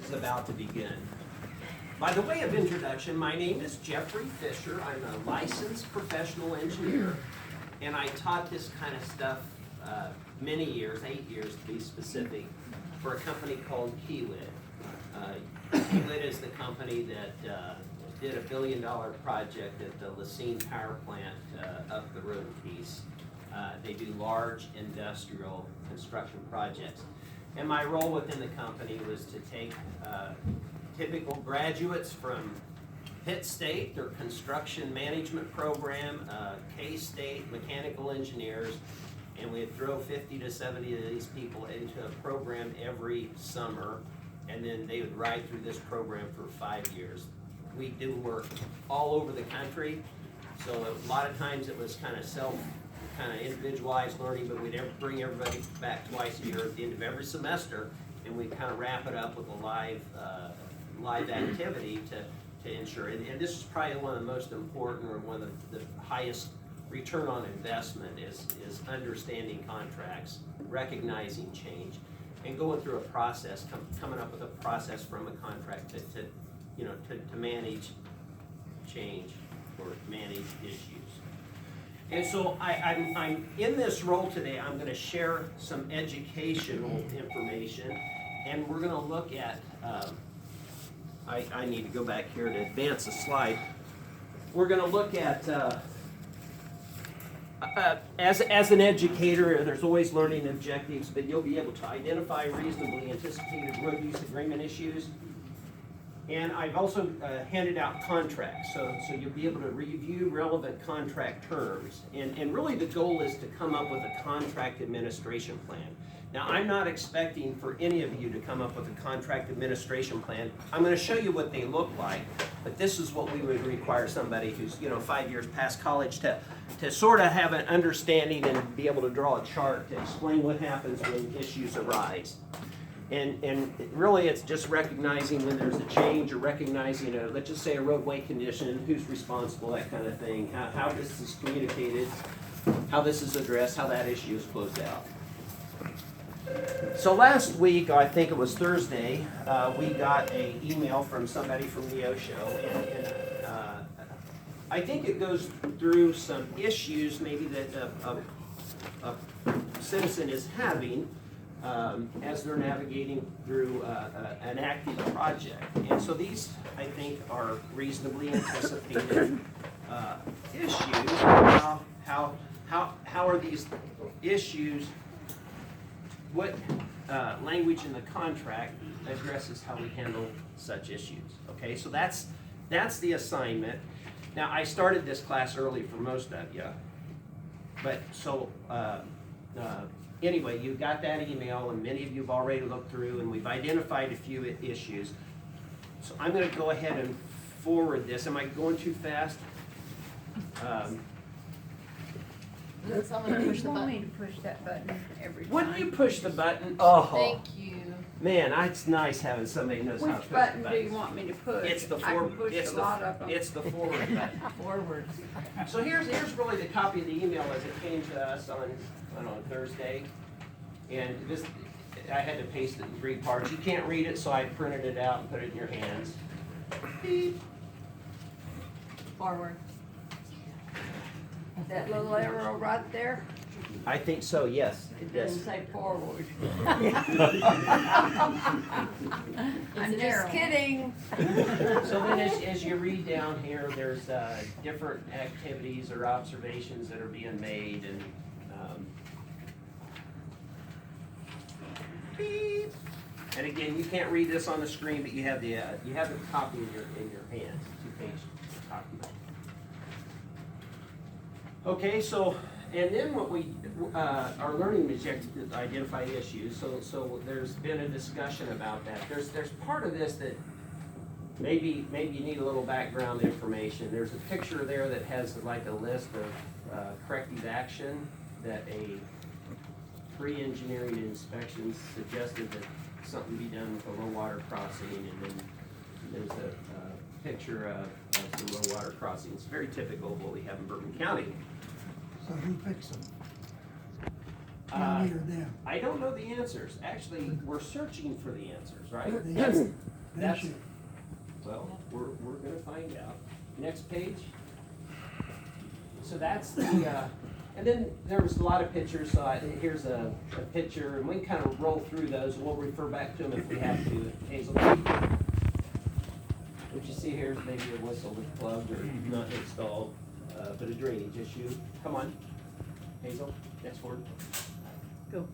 is about to begin. By the way of introduction, my name is Jeffrey Fisher. I'm a licensed professional engineer, and I taught this kind of stuff many years, 8 years to be specific, for a company called Kiewit. Kiewit is the company that did $1 billion project at the Lacine power plant up the road a piece. They do large industrial construction projects. And my role within the company was to take typical graduates from Pitt State, their construction management program, K-State mechanical engineers, and we'd throw 50 to 70 of these people into a program every summer, and then they would ride through this program for 5 years. We do work all over the country, so a lot of times it was kind of individualized learning, but we'd bring everybody back twice a year at the end of every semester, and we'd kind of wrap it up with a live activity to ensure. And this is probably one of the most important, or one of the highest return on investment is understanding contracts, recognizing change, and going through a process, coming up with a process from a contract to manage change or manage issues. And so I'm in this role today. I'm going to share some educational information, and we're going to look at, I need to go back here to advance the slide. We're going to look at, as an educator, there's always learning objectives, but you'll be able to identify reasonably anticipated road use agreement issues. And I've also handed out contracts, so you'll be able to review relevant contract terms. And really the goal is to come up with a contract administration plan. Now, I'm not expecting for any of you to come up with a contract administration plan. I'm going to show you what they look like, but this is what we would require somebody who's 5 years past college to sort of have an understanding and be able to draw a chart to explain what happens when issues arise. And really it's just recognizing when there's a change, or recognizing, let's just say a roadway condition, who's responsible, that kind of thing, how this is communicated, how this is addressed, how that issue is closed out. So last week, I think it was Thursday, we got an email from somebody from the OSHO, and I think it goes through some issues maybe that a citizen is having as they're navigating through an active project. And so these, I think, are reasonably anticipated issues. How are these issues, what language in the contract addresses how we handle such issues? Okay, so that's the assignment. Now, I started this class early for most of you, but so anyway, you got that email, and many of you have already looked through, and we've identified a few issues. So I'm going to go ahead and forward this. Am I going too fast? Someone push the button. You want me to push that button every time? Wouldn't you push the button? Oh, Thank you. man, it's nice having somebody who knows how to push Which the button button. do you want me to push? It's the I can forward. push It's a the lot of them. it's the forward button. Forward. So here's really the copy of the email as it came to us on Thursday, and this I had to paste it in 3 parts. You can't read it, so I printed it out and put it in your hands. Beep. Forward. That little arrow right there, I think so. Yes. it Yes. doesn't say forward. I'm I'm just kidding. So then as you read down here, there's different activities or observations that are being made, and beep. And again, you can't read this on the screen, but you have the copy in your hands, 2-page document. Okay, so and then what we our learning objective is to identify issues. So there's been a discussion about that. There's part of this that maybe you need a little background information. There's a picture there that has like a list of corrective action that a pre-engineering inspection suggested that something be done with a low water crossing, and then there's a picture of some low water crossings. Very typical of what we have in Bourbon County. So who picks them? Me or them? I don't know the answers. Actually, we're searching for the answers, right? Yes. That's, issue. well, we're gonna find out. Next page. So that's the, and then there was a lot of pictures, so here's a picture, and we can kind of roll through those, and we'll refer back to them if we have to. Hazel, what you see here is maybe a whistle that's plugged or not installed, but a drainage issue. Come on, Hazel, next word. Go.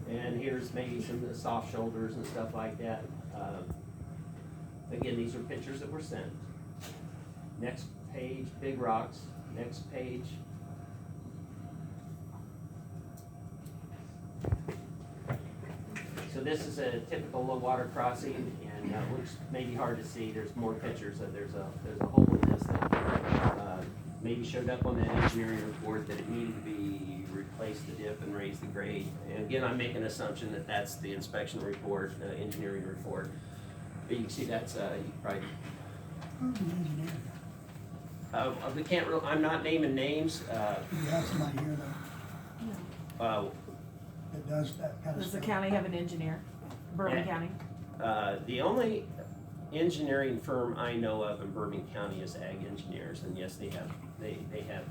And here's maybe some of the soft shoulders and stuff like that. Again, these are pictures that were sent. Next page, big rocks. Next page. So this is a typical low water crossing, and looks maybe hard to see. There's more pictures. There's a hole in this that maybe showed up on that engineering report that it needed to be replace the dip and raise the grade. And again, I'm making an assumption that that's the inspection report, engineering report. But you can see that's you probably. Who's the engineer? We can't. I'm not naming names. Do you have somebody here Uh, that does that kind of Does the stuff? county have an engineer? Bourbon Yeah. County? The only engineering firm I know of in Bourbon County is Ag Engineers, and yes, they have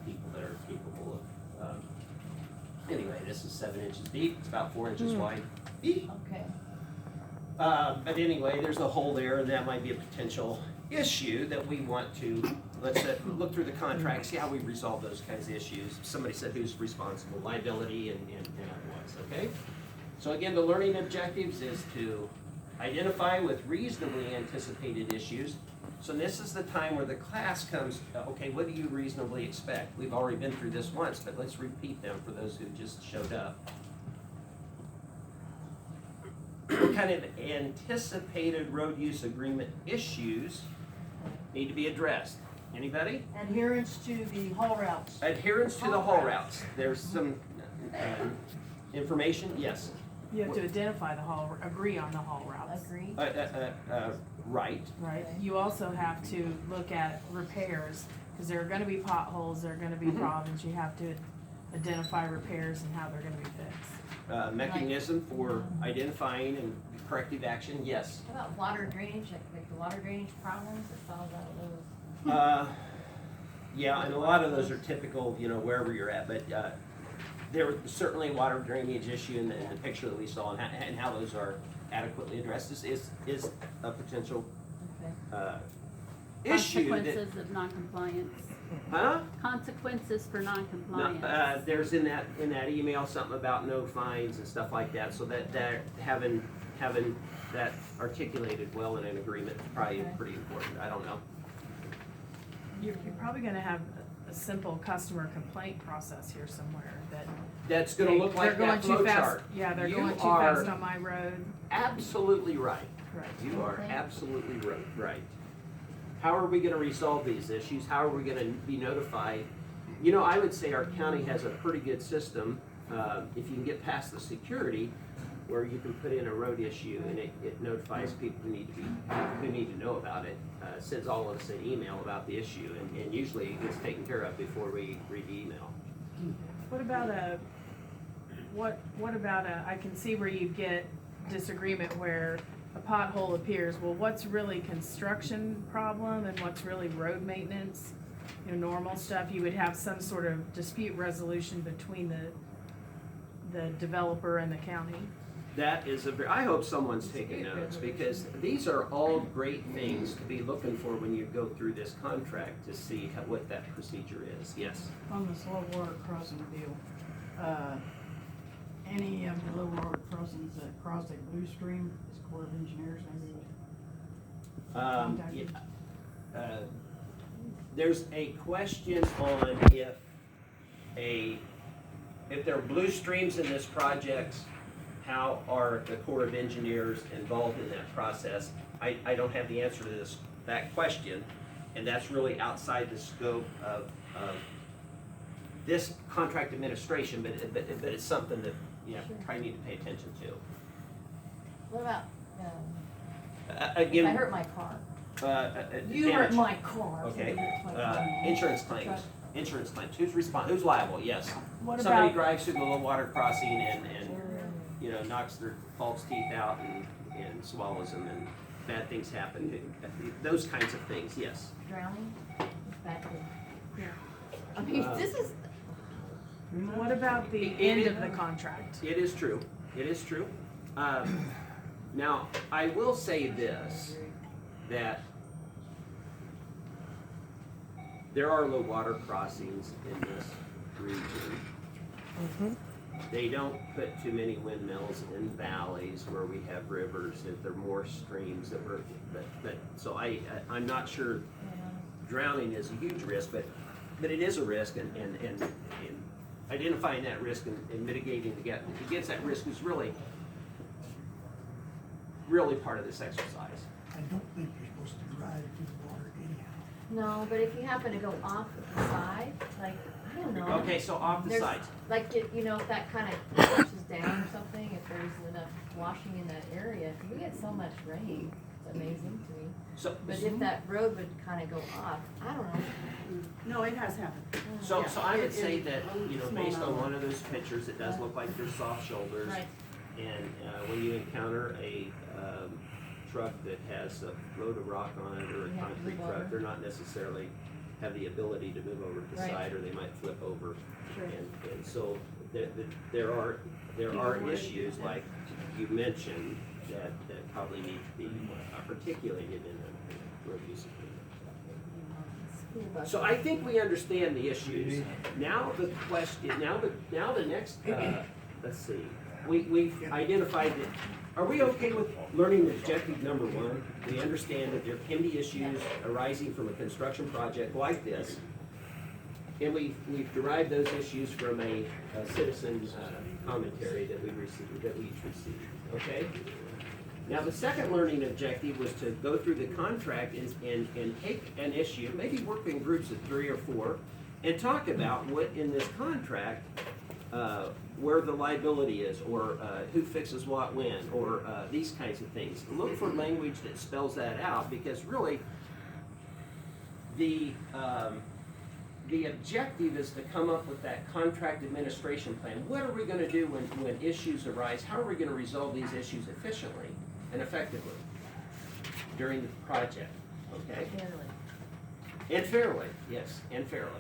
people that are capable of. Anyway, this is 7 inches deep. It's about 4 inches wide. Okay. But anyway, there's a hole there, and that might be a potential issue that we want to, let's look through the contract, see how we resolve those kinds of issues. Somebody said who's responsible, liability and otherwise, okay? So again, the learning objectives is to identify with reasonably anticipated issues. So this is the time where the class comes, okay, what do you reasonably expect? We've already been through this once, but let's repeat them for those who just showed up. What kind of anticipated road use agreement issues need to be addressed? Anybody? Adherence to the haul routes. Adherence to the haul routes. There's some information, yes. You have to identify the haul, agree on the haul routes, Agree. Right. right? You also have to look at repairs, because there are gonna be potholes, there are gonna be problems. You have to identify repairs and how they're gonna be fixed. Mechanism for identifying and corrective action, yes. How about water drainage, like the water drainage problems that falls out of those? Yeah, and a lot of those are typical, you know, wherever you're at, but there was certainly a water drainage issue in the picture that we saw, and how those are adequately addressed is a potential Okay. issue that, Consequences of noncompliance. huh? Consequences for No, noncompliance. there's in that email something about no fines and stuff like that, so that having that articulated well in an agreement is probably Okay. pretty important. I don't know. You're probably gonna have a simple customer complaint process here somewhere that. That's gonna look like they're going that too flow fast. chart. Yeah, they're You going too are fast on my road. Absolutely right. Right. You are Okay. absolutely right. How are we gonna resolve these issues? How are we gonna be notified? You know, I would say our county has a pretty good system, if you can get past the security, where you can put in a road issue and it notifies people who need to know about it, sends all of us an email about the issue, and usually it gets taken care of before we read the email. What about I can see where you get disagreement where a pothole appears. Well, what's really construction problem and what's really road maintenance? You know, normal stuff, you would have some sort of dispute resolution between the developer and the county. That is I hope someone's taking notes, because these are all great things to be looking for when you go through this contract to see what that procedure is. Yes? On the slow water crossing deal, any of the low water crossings that cross a blue stream, is Corps of Engineers maybe? Yeah, there's a question on if there are blue streams in this project, how are the Corps of Engineers involved in that process? I don't have the answer to that question, and that's really outside the scope of this contract administration, but it's something that probably need to pay attention to. What about, if Again, I hurt my car? You hurt damage. my car. so Okay, you hurt my car. insurance claims. Insurance claims. Who's liable? Yes. What Somebody about, drives through the low water crossing and knocks their false teeth out and and swallows them and bad things happen, those kinds of things, yes. Drowning? Is that the? Yeah. I mean, this is, What about the end of the contract? It is true, it is true. Now, I will say this, that there are low water crossings in this region. They don't put too many windmills in valleys where we have rivers, that there are more streams that were, so I'm not sure drowning is a huge risk, but it is a risk, and identifying that risk and mitigating against that risk is really part of this exercise. I don't think you're supposed to drive through the water anyhow. no, but if you happen to go off the side, like, I don't know. Okay, so off the There's- sides. Like, you know, if that kind of washes down or something, if there's enough washing in that area, we get so much rain, it's amazing to me. So, But if that road would kind of go off, I don't know. No, it has happened. so I would It- say it- that, you know, small based on number. one of those pictures, it does look like there's soft shoulders. Right. And when you encounter a truck that has a load of rock on it or a You have to concrete move truck, over. they're not necessarily have the ability to move over to the Right. side, or they might flip over. Sure. And so there are issues like you mentioned that probably need to be articulated in a road use agreement. School bus. So I think we understand the issues. Now the question, now the next, let's see, we've identified that, are we okay with learning objective number one? We understand that there can be issues arising from a construction project like this. And we've derived those issues from a citizen commentary that we each received, okay? Now, the second learning objective was to go through the contract and take an issue, maybe work in groups of 3 or 4, and talk about what in this contract, where the liability is, or who fixes what when, or these kinds of things. Look for language that spells that out, because really, the objective is to come up with that contract administration plan. What are we gonna do when issues arise? How are we gonna resolve these issues efficiently and effectively during the project, okay? Fairly. And fairly, yes, and fairly.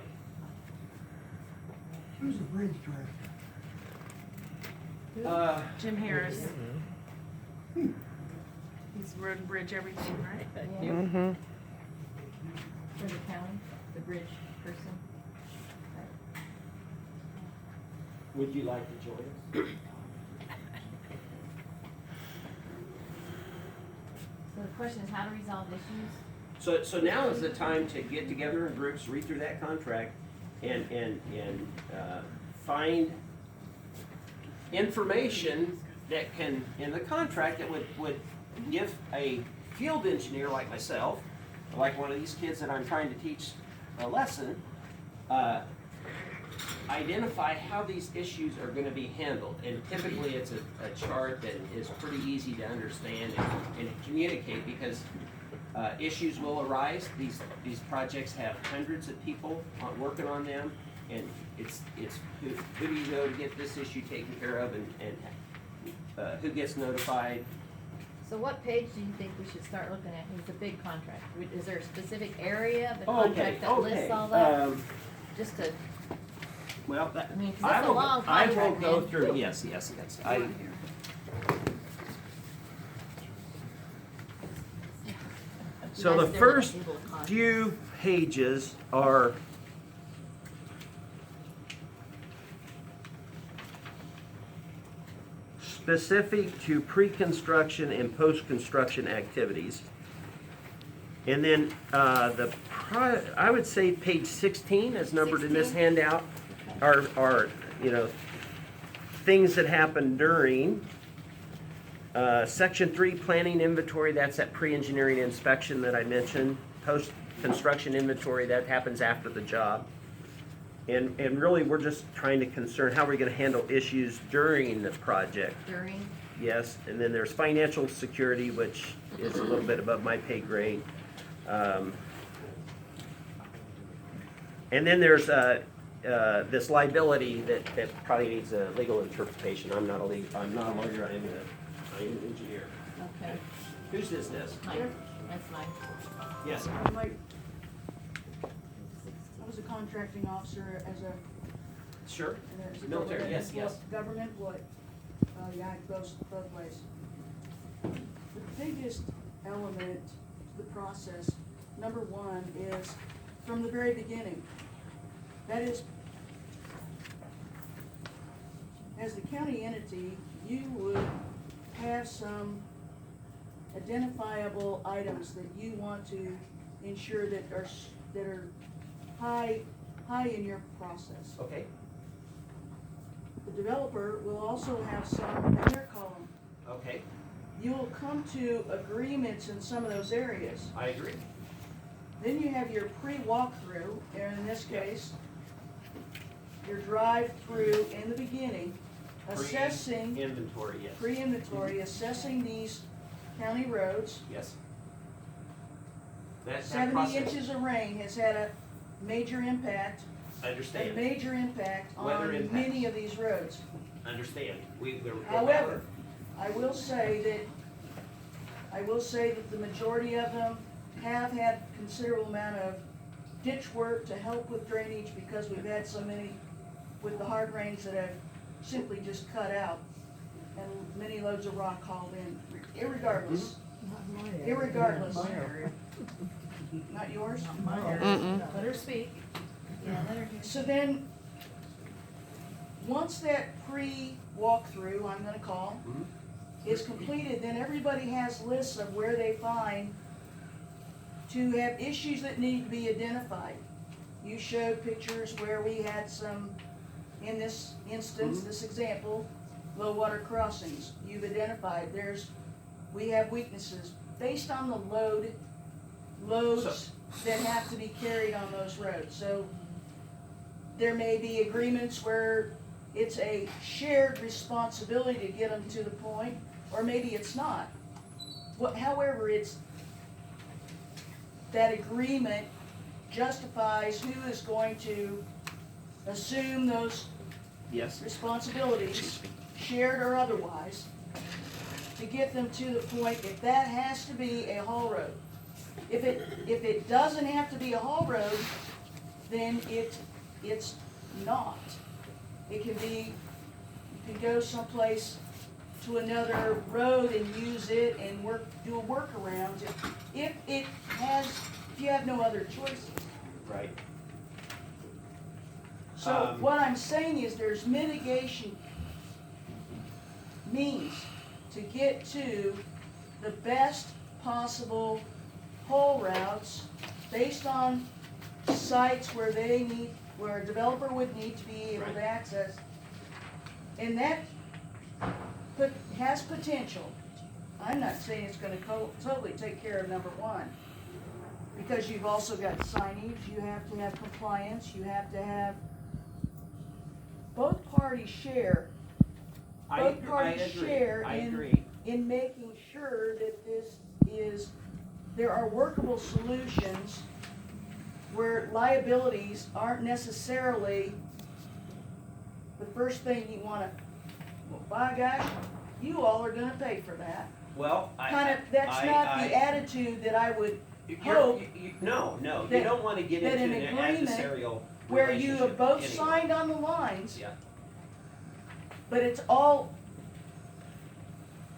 Who's the bridge director? Jim Harris. He's road and bridge everything, right? Yeah. For the county, the bridge person. Would you like to join us? So the question is how to resolve issues? So now is the time to get together in groups, read through that contract, and find information that can, in the contract, that would give a field engineer like myself, like one of these kids that I'm trying to teach a lesson, identify how these issues are gonna be handled. And typically, it's a chart that is pretty easy to understand and communicate, because issues will arise. These projects have hundreds of people working on them, and it's who do you go to get this issue taken care of, and who gets notified. So what page do you think we should start looking at? It's a big contract. Is there a specific area of the Okay, contract that lists okay. all that? Just to, Well, that, I mean, 'cause I it's a will, long I will contract, go man. through, yes. So You the guys never first able to contract. few pages are specific to pre-construction and post-construction activities. And then I would say page 16, as numbered in this 16? handout, are things that happen during. Section 3, planning inventory, that's that pre-engineering inspection that I mentioned. Post-construction inventory, that happens after the job. And really, we're just trying to concern how we're gonna handle issues during the project. During, Yes, and then there's financial security, which is a little bit above my pay grade. And then there's this liability that probably needs a legal interpretation. I'm not a lawyer, I'm an engineer. Okay, Whose is this? mine, that's mine. Yes. Like, I was a contracting officer as a, Sure. as a Military, government yes, yes. government employee. Yeah, it goes both ways. The biggest element to the process, number one, is from the very beginning. That is, as the county entity, you would have some identifiable items that you want to ensure that are high in your process. Okay, The developer will also have some in their column. okay, You will come to agreements in some of those areas. I agree. Then you have your pre-walkthrough, and in this case, your drive-through in the beginning, assessing, Inventory, yes. pre-inventory, assessing these county roads. Yes. That 70 process, inches of rain has had a major impact, understand, on Weather impacts. many of these roads. understand. We're However, I will say that the majority of them have had considerable amount of ditch work to help with drainage because we've had so many with the hard rains that have simply just cut out and many loads of rock hauled in, irregardless. Irregardless. My area. Not yours? Not my area. Let her speak. Yeah, let her hear. So then, once that pre-walkthrough, I'm gonna call, Mhm. is completed, then everybody has lists of where they find to have issues that need to be identified. You showed pictures where we had some, in this instance, Mhm. this example, low water crossings. You've identified, we have weaknesses based on the loads that have to be carried on those roads. So there may be agreements where it's a shared responsibility to get them to the point, or maybe it's not. However, it's, that agreement justifies who is going to assume those Yes. responsibilities, shared or otherwise, to get them to the point, if that has to be a haul road. If it doesn't have to be a haul road, then it's not. It can be, you can go someplace to another road and use it and do a workaround if you have no other choices. Right. So what I'm saying is there's mitigation means to get to the best possible haul routes based on sites where where a developer would need to be able to access. And that has potential. I'm not saying it's gonna totally take care of number one. Because you've also got signage, you have to have compliance, you have to have, both parties share. Both parties share I in agree. making sure that there are workable solutions where liabilities aren't necessarily the first thing you wanna, well, by gosh, you all are gonna pay for that. Well, That's not the attitude that I would hope, No, you that- don't wanna get that into an an agreement adversarial where you have relationship both anyway. signed on the lines, Yeah, but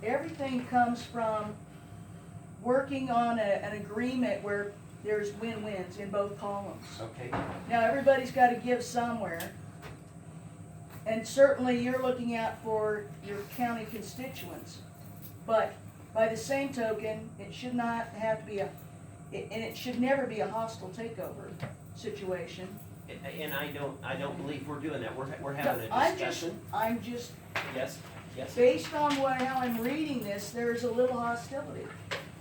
everything comes from working on an agreement where there's win-wins in both columns. okay, Now, everybody's gotta give somewhere, and certainly you're looking out for your county constituents. But by the same token, it should not have to be and it should never be a hostile takeover situation. and I don't believe we're doing that, we're having a I'm discussion, just, yes, based on how I'm reading this, there's a little hostility.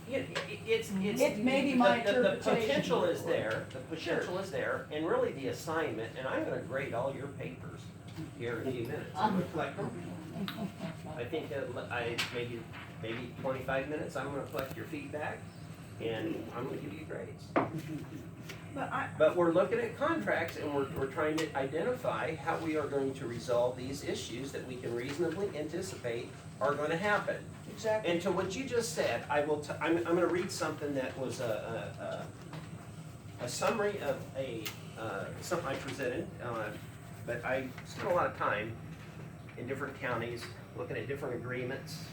It's. It may be my the interpretation. potential is there, is there, and really the assignment, and I'm gonna grade all your papers here in a few minutes, I'm gonna collect them. I think maybe 25 minutes, I'm gonna collect your feedback, and I'm gonna give you grades. But we're looking at contracts, and we're trying to identify how we are going to resolve these issues that we can reasonably anticipate are gonna happen. exactly. And to what you just said, I'm gonna read something that was a summary of something I presented, but I spent a lot of time in different counties, looking at different agreements,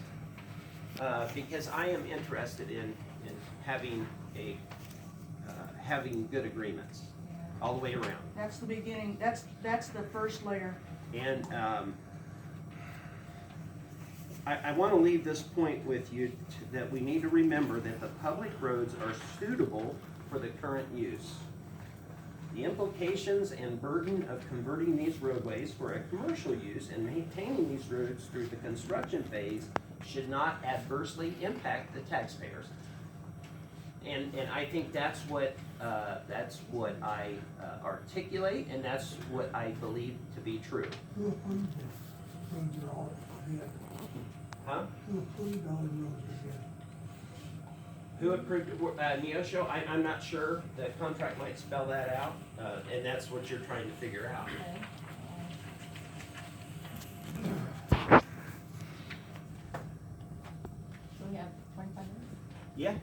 because I am interested in having having good agreements all the way around. That's the beginning, that's the first layer. And I want to leave this point with you, that we need to remember that the public roads are suitable for the current use. The implications and burden of converting these roadways for a commercial use and maintaining these roads through the construction phase should not adversely impact the taxpayers. And I think that's what I articulate, and that's what I believe to be true. Who approved this? Roads are all bid. Huh? Who approved all the roads are bid? Who approved, Neosho? I'm not sure. The contract might spell that out, and that's what you're trying to figure out. Okay. So we have 25 minutes? Yeah?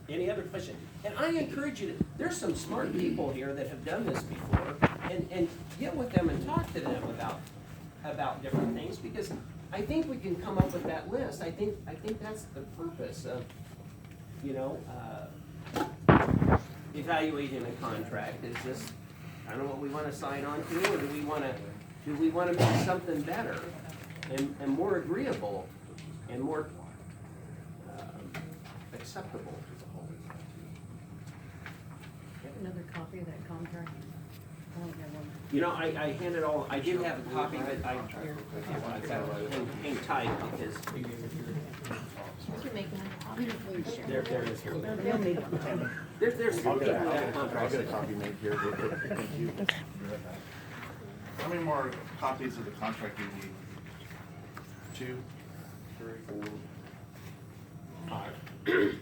Any other question? And I encourage you, there's some smart people here that have done this before, and get with them and talk to them about different things, because I think we can come up with that list. I think that's the purpose of, evaluating a contract. Is this kind of what we want to sign on to, or do we want to make something better and more agreeable and more acceptable? Another copy of that contract? I don't have one. I handed all, I did have a copy, but I got to hang tight because What you're making a copy? there is here. They'll need one. There's some people that have I'll contracts. get a copy made here real quick. Thank you. How many more copies of the contract do you need? 2, 3, 4, 5.